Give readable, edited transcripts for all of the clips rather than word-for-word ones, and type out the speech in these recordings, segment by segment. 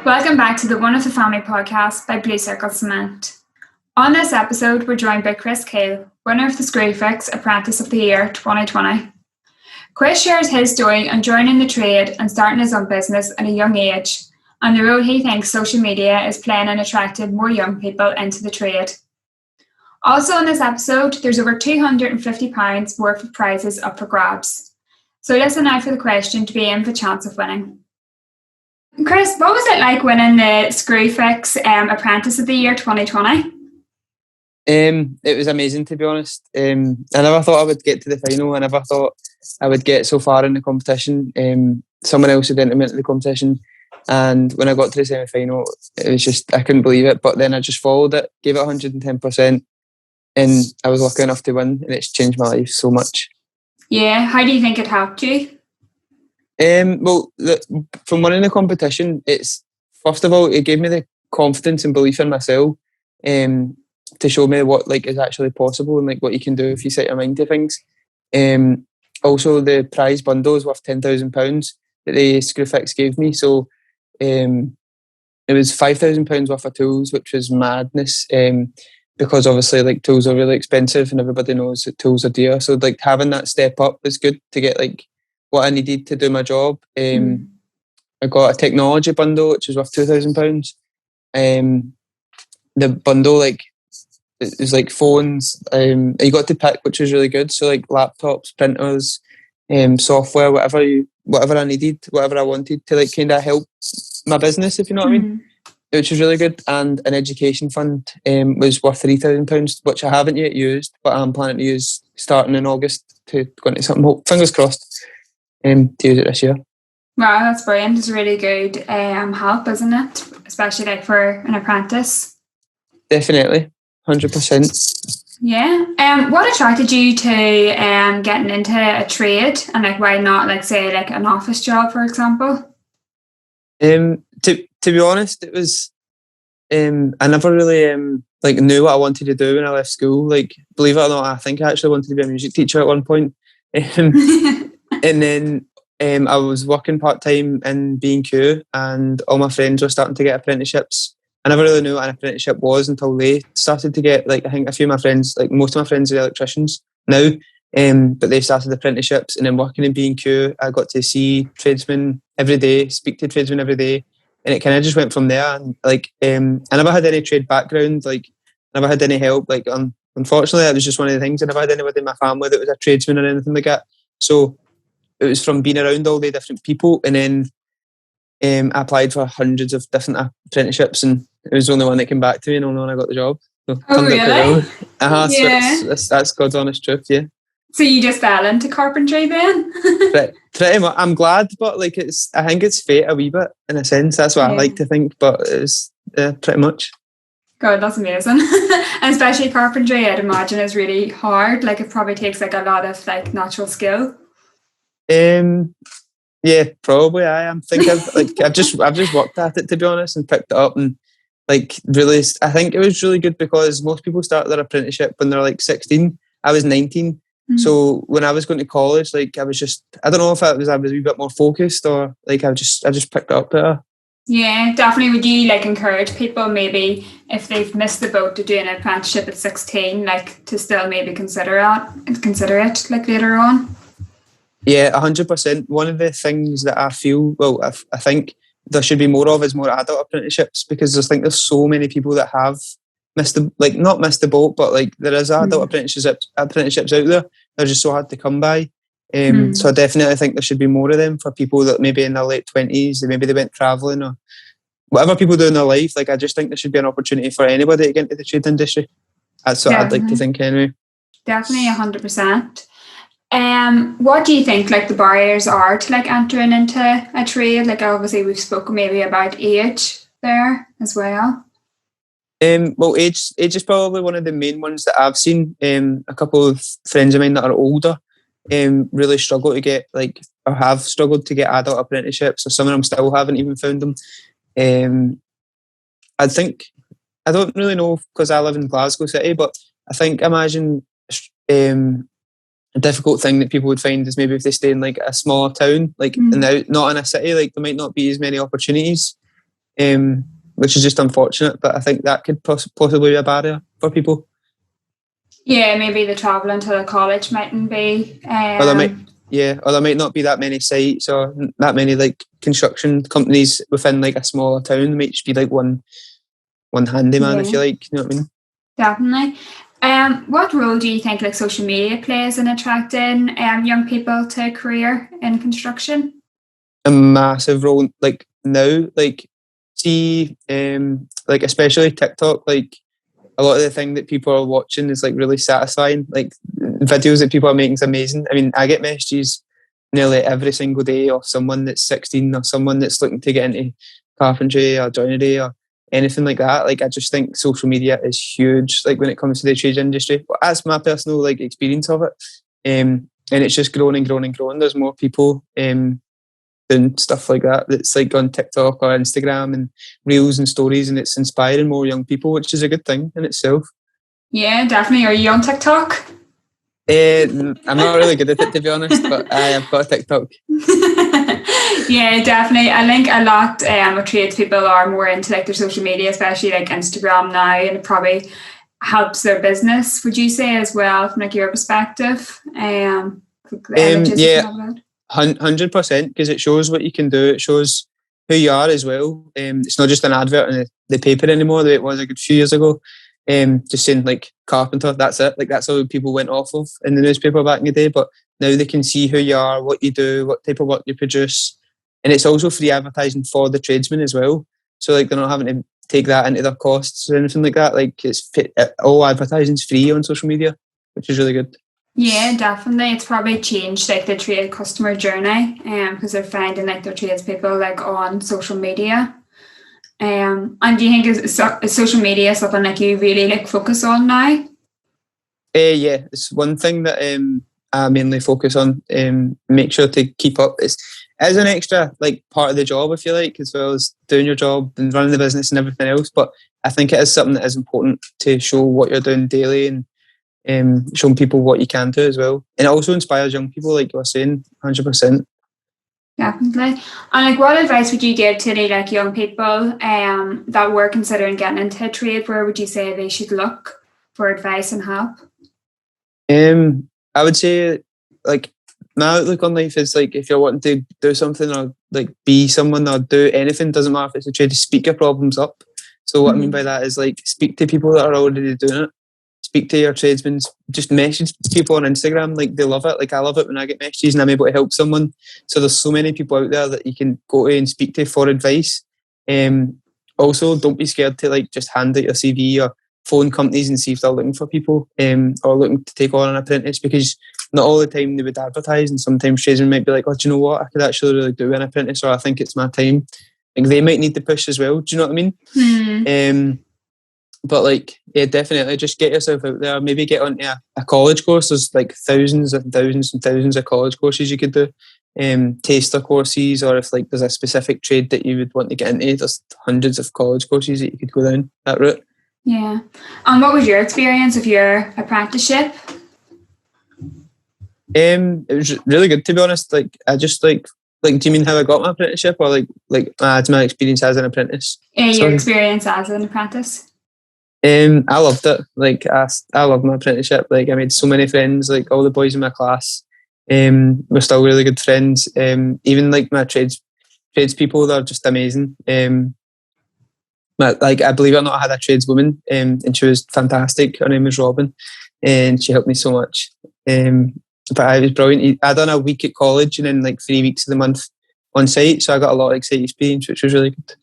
Welcome back to the One of the Family podcast by Blue Circle Cement. On this episode, we're joined by Keel, winner of the Screwfix Apprentice of the Year 2020. Chris shares his story on joining the trade and starting his own business at a young age, and the role he thinks social media is playing in attracting more young people into the trade. Also in this episode, there's over £250 worth of prizes up for grabs. So listen out for the question to be in for chance of winning. Chris, what was it like winning the Screwfix Apprentice of the Year 2020? It was amazing, to be honest. I never thought I would get to the final. I never thought I would get so far in the competition. Someone else had entered me into the competition, and when I got to the semi-final, it was just, I couldn't believe it. But then I just followed it, gave it 110%, and I was lucky enough to win, and it's changed my life so much. Yeah, how do you think it helped you? From winning the competition, it's, first of all, it gave me the confidence and belief in myself, to show me what is actually possible and what you can do if you set your mind to things. Also, the prize bundle is worth £10,000 that the Screwfix gave me. So it was £5,000 worth of tools, which was madness. Because obviously tools are really expensive and everybody knows that tools are dear. So having that step up was good to get what I needed to do my job. I got a technology bundle which was worth £2,000. The bundle it was phones. You got to pick, which was really good. So laptops, printers, software, whatever I needed, whatever I wanted to kind of help my business, if you know what I mean. Which was really good. And an education fund was worth £3,000, which I haven't yet used, but I'm planning to use starting in August to go into something, fingers crossed, to use it this year. Wow, that's brilliant. It's a really good help, isn't it? Especially for an apprentice. Definitely, 100%. Yeah. What attracted you to getting into a trade, and why not say an office job, for example? To be honest, it was I never really knew what I wanted to do when I left school. Believe it or not, I think I actually wanted to be a music teacher at one point. And then I was working part-time in B&Q, and all my friends were starting to get apprenticeships. I never really knew what an apprenticeship was until they started to get, I think a few of my friends, most of my friends are electricians now, but they started apprenticeships. And then working in B&Q, I got to see tradesmen every day, speak to tradesmen every day, and it kind of just went from there. And I never had any trade background, I never had any help. Unfortunately, that was just one of the things. I never had anybody in my family that was a tradesman or anything like that. So it was from being around all the different people, and then I applied for hundreds of different apprenticeships, and it was the only one that came back to me, and the only one I got the job. So really? Yeah. That's God's honest truth, yeah. So you just fell into carpentry then? Pretty much. I'm glad, but I think it's fate a wee bit in a sense. That's what I like to think, but it's pretty much. God, that's amazing. And especially carpentry, I'd imagine, is really hard. It probably takes a lot of natural skill. Yeah, probably. I've just worked at it, to be honest, and picked it up, and really, I think it was really good because most people start their apprenticeship when they're 16. I was 19. So when I was going to college, I was just, I don't know if I was a wee bit more focused, or I just picked it up better. Yeah, definitely. Would you encourage people, maybe if they've missed the boat to do an apprenticeship at 16, to still maybe consider it later on? Yeah, 100%. One of the things that I feel, I think there should be more of is more adult apprenticeships, because I think there's so many people that have not missed the boat, but there is adult apprenticeships out there. They're just so hard to come by. So I definitely think there should be more of them for people that maybe in their late 20s, maybe they went travelling or whatever people do in their life. I just think there should be an opportunity for anybody to get into the trade industry. That's what I'd like to think anyway. Definitely 100%. What do you think the barriers are to entering into a trade? Obviously we've spoken maybe about age there as well. Age is probably one of the main ones that I've seen. A couple of friends of mine that are older really struggle to get or have struggled to get adult apprenticeships, or some of them still haven't even found them. I don't really know because I live in Glasgow City, but imagine a difficult thing that people would find is maybe if they stay in a smaller town, not in a city, there might not be as many opportunities. which is just unfortunate. But I think that could possibly be a barrier for people. Yeah, maybe the travelling to the college mightn't be. Or there might not be that many sites or that many like construction companies within like a smaller town. There might just be like one handyman, if you like. You know what I mean? Definitely. What role do you think like social media plays in attracting young people to a career in construction? A massive role. Like now, like see, like especially TikTok, like a lot of the thing that people are watching is like really satisfying. Like videos that people are making is amazing. I mean, I get messages nearly every single day of someone that's 16 or someone that's looking to get into carpentry or joinery or anything like that. Like I just think social media is huge, like when it comes to the trades industry. But that's my personal like experience of it. And it's just growing and growing and growing. There's more people doing stuff like that that's like on TikTok or Instagram and reels and stories, and it's inspiring more young people, which is a good thing in itself. Yeah, definitely. Are you on TikTok? I'm not really good at it, to be honest, but I have got a TikTok. Yeah, definitely. I think a lot of tradespeople are more into like their social media, especially like Instagram now, and it probably helps their business. Would you say as well, from like your perspective? Yeah, 100%, because it shows what you can do. It shows who you are as well. It's not just an advert in the paper anymore, the way it was a good few years ago. Just saying like carpenter, that's it. Like that's all people went off of in the newspaper back in the day. But now they can see who you are, what you do, what type of work you produce. And it's also free advertising for the tradesmen as well. So like they're not having to take that into their costs or anything like that. Like it's all advertising's free on social media, which is really good. Yeah, definitely. It's probably changed like the trade customer journey, because they're finding like their tradespeople like on social media. And do you think is social media something like you really like focus on now? Yeah, it's one thing that I mainly focus on. Make sure to keep up. It's as an extra like part of the job, if you like, as well as doing your job and running the business and everything else. But I think it is something that is important to show what you're doing daily and showing people what you can do as well. And it also inspires young people, like you were saying, 100%. Definitely. And like, what advice would you give to any like young people that were considering getting into a trade? Where would you say they should look for advice and help? I would say like my outlook on life is like if you're wanting to do something or like be someone or do anything, doesn't matter if it's a trade, to speak your problems up. So what I mean by that is like speak to people that are already doing it. Speak to your tradesmen, just message people on Instagram. Like they love it. Like I love it when I get messages and I'm able to help someone. So there's so many people out there that you can go to and speak to for advice. Also, don't be scared to like just hand out your CV or phone companies and see if they're looking for people or looking to take on an apprentice, because not all the time they would advertise, and sometimes tradesmen might be like, oh, do you know what? I could actually really do an apprentice, or I think it's my time. Like they might need the push as well. Do you know what I mean? But like, yeah, definitely just get yourself out there. Maybe get onto a college course. There's like thousands and thousands and thousands of college courses you could do. Taster courses, or if like there's a specific trade that you would want to get into, there's hundreds of college courses that you could go down that route. Yeah. And what was your experience of your apprenticeship? It was really good, to be honest. Like I just like do you mean how I got my apprenticeship, or like my experience as an apprentice? Yeah, your experience as an apprentice. I loved it. Like I loved my apprenticeship. Like I made so many friends. Like all the boys in my class, we're still really good friends. Even like my tradespeople, they're just amazing. Like I believe it or not, I had a tradeswoman, and she was fantastic. Her name was Robin, and she helped me so much. But I was brilliant. I done a week at college and then like 3 weeks of the month on site, so I got a lot of exciting experience, which was really good.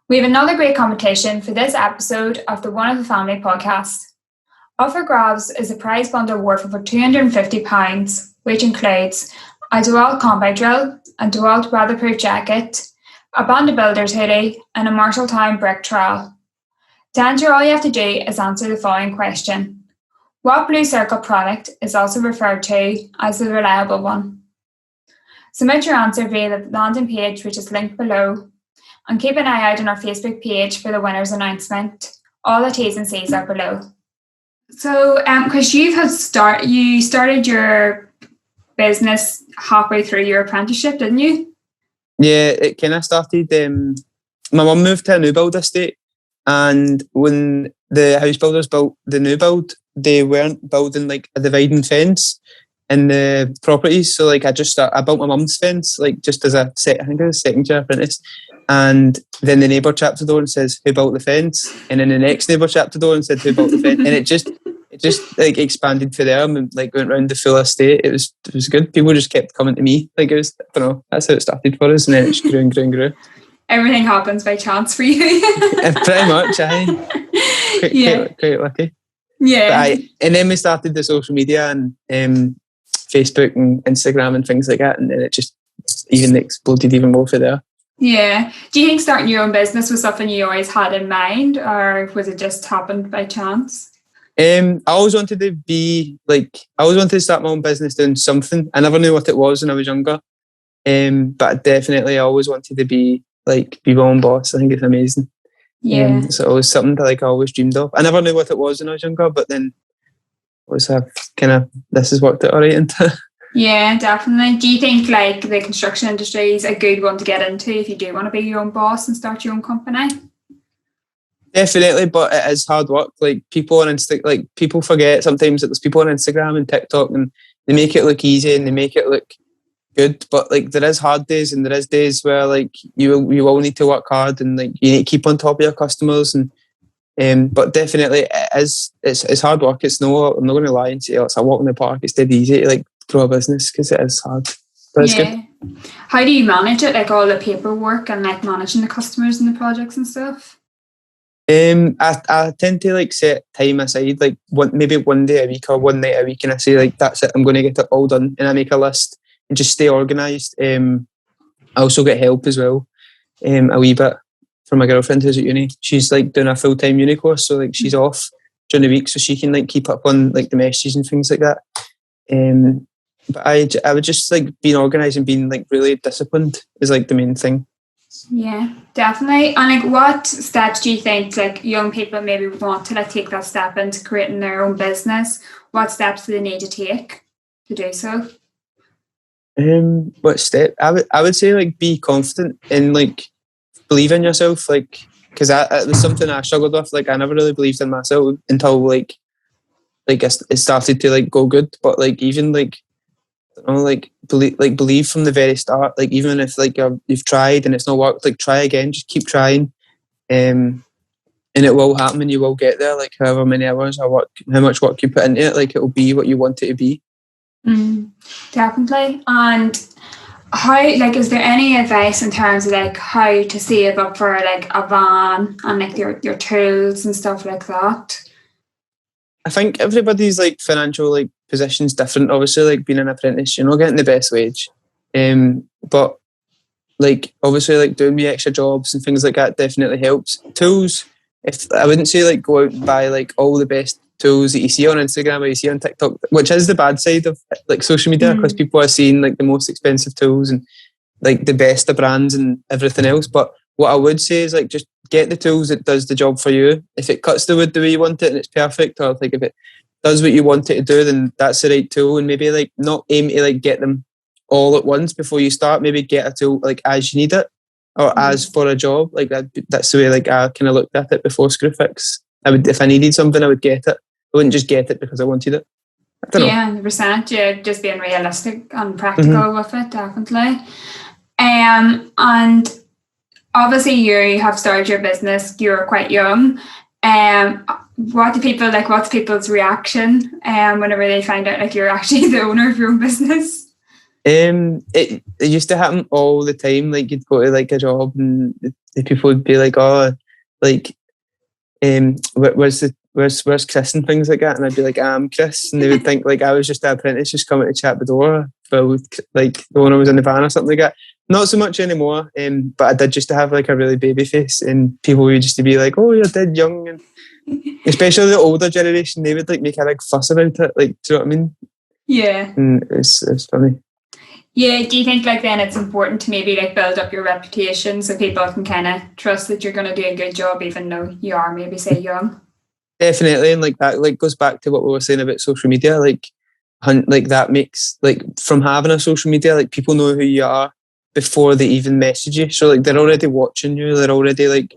We have another great competition for this episode of the One of the Family podcast. Up for grabs is a prize bundle worth over £250, which includes a DeWalt combat drill, a DeWalt weatherproof jacket, a Band of Builders hoodie, and a Marshalltown brick trowel. To enter, all you have to do is answer the following question. What Blue Circle product is also referred to as the reliable one? Submit your answer via the landing page, which is linked below, and keep an eye out on our Facebook page for the winner's announcement. All the T's and C's are below. So, Chris, you started your business halfway through your apprenticeship, didn't you? Yeah, it kind of started my mum moved to a new build estate, and when the house builders built the new build, they weren't building like a dividing fence in the properties. So like I built my mum's fence like just as I think I was a second year apprentice. And then the neighbour chapped the door and says, "Who built the fence?" And then the next neighbour chapped the door and said, "Who built the fence?" And it just like expanded for them and like went around the full estate. It was good. People just kept coming to me. Like it was, I don't know, that's how it started for us, and then it just grew and grew and grew. Everything happens by chance for you. Pretty much, quite lucky. Yeah. And then we started the social media and Facebook and Instagram and things like that, and then it just even exploded even more for there. Yeah. Do you think starting your own business was something you always had in mind, or was it just happened by chance? I always wanted to start my own business doing something. I never knew what it was when I was younger. But definitely I always wanted to be my own boss. I think it's amazing. Yeah. So it was something that I always dreamed of. I never knew what it was when I was younger, but then this has worked out all right into. Yeah, definitely. Do you think like the construction industry is a good one to get into if you do want to be your own boss and start your own company? Definitely, but it is hard work. Like people on people forget sometimes that there's people on Instagram and TikTok and they make it look easy and they make it look good, but like there is hard days and there is days where like you will need to work hard and like you need to keep on top of your customers but definitely it's hard work. I'm not going to lie and say it's a walk in the park. It's dead easy to like grow a business because it is hard, but it's good. How do you manage it, like all the paperwork and like managing the customers and the projects and stuff? I tend to like set time aside, like maybe one day a week or one night a week, and I say like that's it, I'm going to get it all done, and I make a list and just stay organised. I also get help as well, a wee bit from my girlfriend who's at uni. She's like doing a full-time uni course, so like she's off during the week, so she can like keep up on like the messages and things like that. But I would just like being organised and being like really disciplined is like the main thing. Yeah, definitely. And like what steps do you think like young people maybe want to like take that step into creating their own business? What steps do they need to take to do so? What step? I would say like be confident and like believe in yourself, like because it was something I struggled with. Like I never really believed in myself until like it started to like go good. But like even like believe from the very start. Like even if like you've tried and it's not worked, like try again. Just keep trying, and it will happen and you will get there. Like however many hours or how much work you put into it, like it will be what you want it to be. Definitely. And how like is there any advice in terms of like how to save up for like a van and like your tools and stuff like that? I think everybody's like financial like position's different. Obviously, like being an apprentice, you're not getting the best wage, but like obviously like doing the extra jobs and things like that definitely helps. Tools, if I wouldn't say like go out and buy like all the best tools that you see on Instagram or you see on TikTok, which is the bad side of like social media, because people are seeing like the most expensive tools and like the best of brands and everything else. But what I would say is like just get the tools that does the job for you. If it cuts the wood the way you want it and it's perfect, or like if it does what you want it to do, then that's the right tool. And maybe like not aim to like get them all at once before you start. Maybe get a tool like as you need it or as for a job. Like that's the way like I kind of looked at it before Screwfix. If I needed something, I would get it. I wouldn't just get it because I wanted it. I don't know. 100%. Yeah, just being realistic and practical with it, definitely. And obviously you have started your business, you're quite young. What's people's reaction whenever they find out like you're actually the owner of your own business? It used to happen all the time. Like you'd go to like a job and the people would be like, "Oh, like, where's Chris," and things like that, and I'd be like, "I'm Chris," and they would think like I was just an apprentice just coming to chat the door, but like the owner was in the van or something like that. Not so much anymore, but I did just to have like a really baby face, and people would just be like, "Oh, you're dead young," and especially the older generation, they would like make a big fuss about it. Like, do you know what I mean? Yeah. And it's funny. Yeah, do you think like then it's important to maybe like build up your reputation so people can kind of trust that you're going to do a good job even though you are maybe say young? Definitely, and like that like goes back to what we were saying about social media. Like that makes like from having a social media, like people know who you are, before they even message you. So like they're already watching you. They're already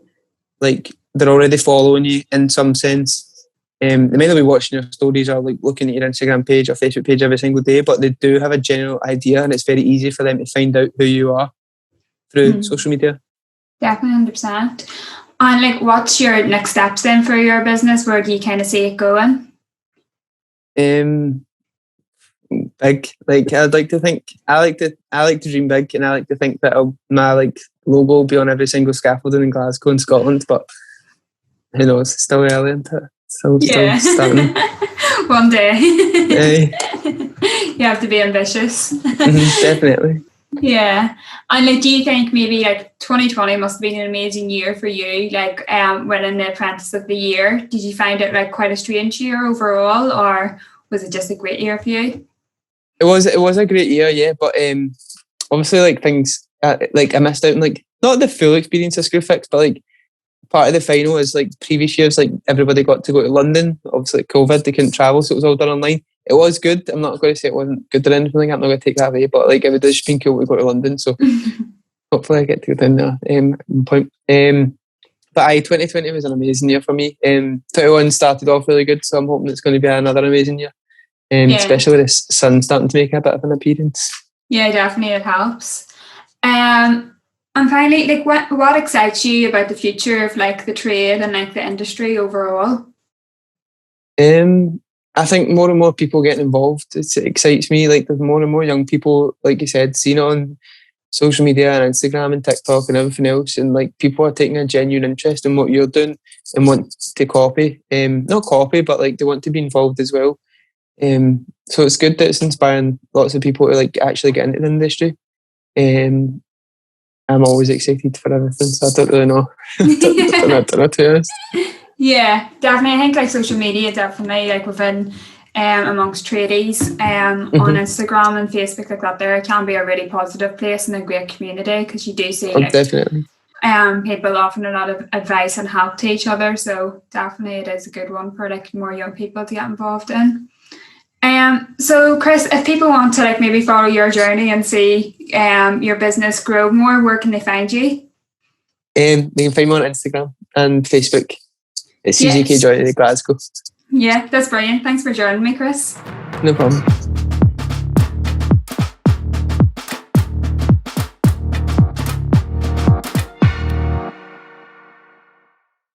like they're already following you in some sense. They may not be watching your stories or like looking at your Instagram page or Facebook page every single day, but they do have a general idea, and it's very easy for them to find out who you are through social media. Definitely, 100%. And like, what's your next steps then for your business? Where do you kind of see it going? Big. Like I'd like to think I like to dream big, and I like to think that my like logo will be on every single scaffolding in Glasgow and Scotland, but who knows? It's still early, isn't it? Still starting. One day. You have to be ambitious. Definitely. Yeah. And like, do you think maybe like 2020 must have been an amazing year for you, like winning the Apprentice of the Year? Did you find it like quite a strange year overall, or was it just a great year for you? It was a great year, yeah, but obviously like things like I missed out on like not the full experience of Screwfix, but like part of the final is like previous years, like everybody got to go to London. Obviously like COVID, they couldn't travel, so it was all done online. It was good. I'm not going to say it wasn't good or anything. I'm not going to take that away, but like it would have just been cool to go to London. So hopefully I get to go down there. But 2020 was an amazing year for me. 21 started off really good, so I'm hoping it's going to be another amazing year. Especially with the sun starting to make a bit of an appearance. Yeah, definitely, it helps. And finally, like what excites you about the future of like the trade and like the industry overall? I think more and more people getting involved. It excites me. Like there's more and more young people, like you said, seeing it on social media and Instagram and TikTok and everything else, and like people are taking a genuine interest in what you're doing and want to copy. Not copy, but like they want to be involved as well. So it's good that it's inspiring lots of people to like actually get into the industry. I'm always excited for everything, so I don't really know. don't know, to be honest. Yeah, definitely. I think like social media, definitely like within amongst tradies on Instagram and Facebook like that, there can be a really positive place and a great community, because you do see like definitely people offering a lot of advice and help to each other. So definitely it is a good one for like more young people to get involved in. So Chris, if people want to like maybe follow your journey and see your business grow more, where can they find you? They can find me on Instagram and Facebook. It's CJK Joining in Glasgow. Yeah, that's brilliant. Thanks for joining me, Chris. No problem.